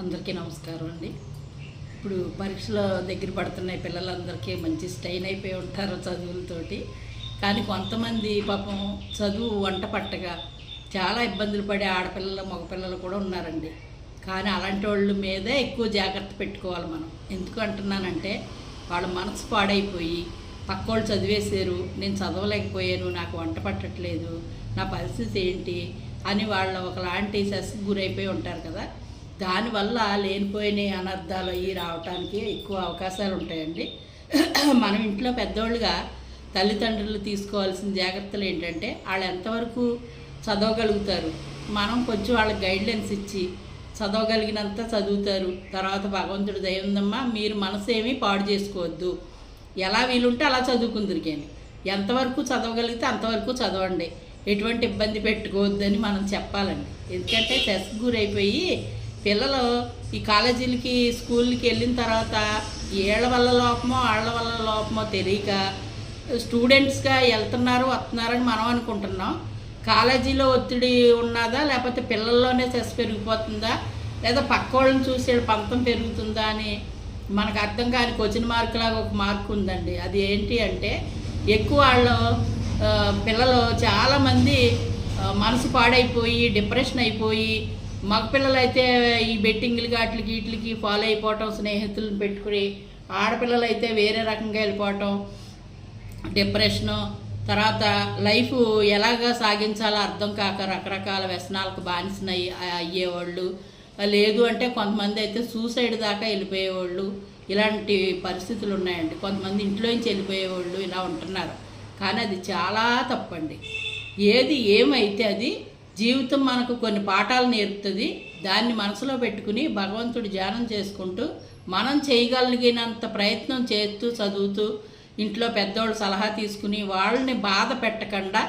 అందరికీ నమస్కారం అండి. ఇప్పుడు పరీక్షల దగ్గర పడుతున్నాయి. పిల్లలందరికీ మంచి స్ట్రెయిన్ అయిపోయి ఉంటారు చదువులతోటి. కానీ కొంతమంది పాపం చదువు వంట పట్టగా చాలా ఇబ్బందులు పడే ఆడపిల్లలు మగపిల్లలు కూడా ఉన్నారండి. కానీ అలాంటి వాళ్ళ మీదే ఎక్కువ జాగ్రత్త పెట్టుకోవాలి మనం. ఎందుకు అంటున్నానంటే వాళ్ళ మనసు పాడైపోయి పక్కోళ్ళు చదివేశారు, నేను చదవలేకపోయాను, నాకు వంట పట్టట్లేదు, నా పరిస్థితి ఏంటి అని వాళ్ళ ఒకలాంటి సెస్కి గురైపోయి ఉంటారు కదా. దానివల్ల లేనిపోయిన అనర్థాలు అవి రావడానికి ఎక్కువ అవకాశాలు ఉంటాయండి. మనం ఇంట్లో పెద్దోళ్ళుగా తల్లిదండ్రులు తీసుకోవాల్సిన జాగ్రత్తలు ఏంటంటే వాళ్ళు ఎంతవరకు చదవగలుగుతారు, మనం కొంచెం వాళ్ళకి గైడ్లైన్స్ ఇచ్చి చదవగలిగినంత చదువుతారు, తర్వాత భగవంతుడి దయ ఉందమ్మా మీరు మనసు ఏమీ పాడు చేసుకోవద్దు, ఎలా వీలుంటే అలా చదువుకుందరు కానీ ఎంతవరకు చదవగలిగితే అంతవరకు చదవండి, ఎటువంటి ఇబ్బంది పెట్టుకోవద్దని మనం చెప్పాలండి. ఎందుకంటే స్ట్రెస్ గురైపోయి పిల్లలు ఈ కాలేజీలకి స్కూల్కి వెళ్ళిన తర్వాత ఏళ్ళ వల్ల లోపమో వాళ్ళ వల్ల లోపమో తెలియక స్టూడెంట్స్గా వెళ్తున్నారు వస్తున్నారని మనం అనుకుంటున్నాం. కాలేజీలో ఒత్తిడి ఉన్నదా, లేకపోతే పిల్లల్లోనే స్ట్రెస్ పెరిగిపోతుందా, లేదా పక్క వాళ్ళని చూసే పంతం పెరుగుతుందా అని మనకు అర్థం కాని క్వశ్చన్ మార్క్ లాగా ఒక మార్క్ ఉందండి. అది ఏంటి అంటే ఎక్కువ వాళ్ళు పిల్లలు చాలామంది మనసు పాడైపోయి డిప్రెషన్ అయిపోయి, మగపిల్లలు అయితే ఈ బెట్టింగ్లు వాటికి వీటికి ఫాలో అయిపోవటం, స్నేహితులను పెట్టుకుని, ఆడపిల్లలు అయితే వేరే రకంగా వెళ్ళిపోవటం, డిప్రెషను, తర్వాత లైఫ్ ఎలాగ సాగించాలో అర్థం కాక రకరకాల వ్యసనాలకు బానిసనై అయ్యేవాళ్ళు, లేదు అంటే కొంతమంది అయితే సూసైడ్ దాకా వెళ్ళిపోయేవాళ్ళు. ఇలాంటి పరిస్థితులు ఉన్నాయండి. కొంతమంది ఇంట్లోంచి వెళ్ళిపోయేవాళ్ళు ఇలా ఉంటున్నారు. కానీ అది చాలా తప్పండి. ఏది ఏమైతే అది జీవితం మనకు కొన్ని పాఠాలు నేర్పుతుంది. దాన్ని మనసులో పెట్టుకుని భగవంతుడి ధ్యానం చేసుకుంటూ మనం చేయగలిగినంత ప్రయత్నం చేస్తూ చదువుతూ ఇంట్లో పెద్దోళ్ళు సలహా తీసుకుని వాళ్ళని బాధ పెట్టకుండా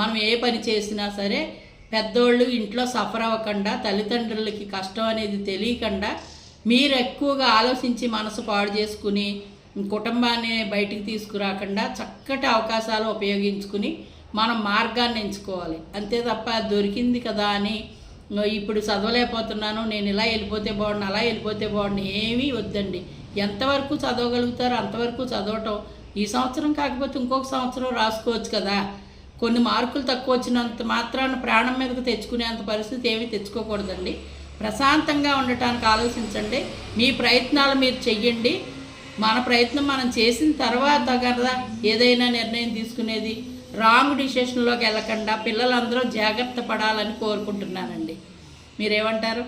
మనం ఏ పని చేసినా సరే పెద్దోళ్ళు ఇంట్లో సఫర్ అవ్వకుండా, తల్లిదండ్రులకి కష్టం అనేది తెలియకుండా మీరు ఎక్కువగా ఆలోచించి మనసు పాడు చేసుకుని కుటుంబాన్ని బయటికి తీసుకురాకుండా చక్కటి అవకాశాలు ఉపయోగించుకుని మనం మార్గాన్ని ఎంచుకోవాలి. అంతే తప్ప దొరికింది కదా అని ఇప్పుడు చదవలేకపోతున్నాను, నేను ఇలా వెళ్ళిపోతే బాగుండు, అలా వెళ్ళిపోతే బాగుండు ఏమీ వద్దండి. ఎంతవరకు చదవగలుగుతారో అంతవరకు చదవటం. ఈ సంవత్సరం కాకపోతే ఇంకొక సంవత్సరం రాసుకోవచ్చు కదా. కొన్ని మార్కులు తక్కువ వచ్చినంత మాత్రాన ప్రాణం మీదకు తెచ్చుకునేంత పరిస్థితి ఏమీ తెచ్చుకోకూడదండి. ప్రశాంతంగా ఉండటానికి ఆలోచించండి. మీ ప్రయత్నాలు మీరు చెయ్యండి. మన ప్రయత్నం మనం చేసిన తర్వాత కదా ఏదైనా నిర్ణయం తీసుకునేది. రాంగ్ డిసిషన్లోకి వెళ్ళకుండా పిల్లలందరూ జాగ్రత్త పడాలని కోరుకుంటున్నానండి. మీరేమంటారు?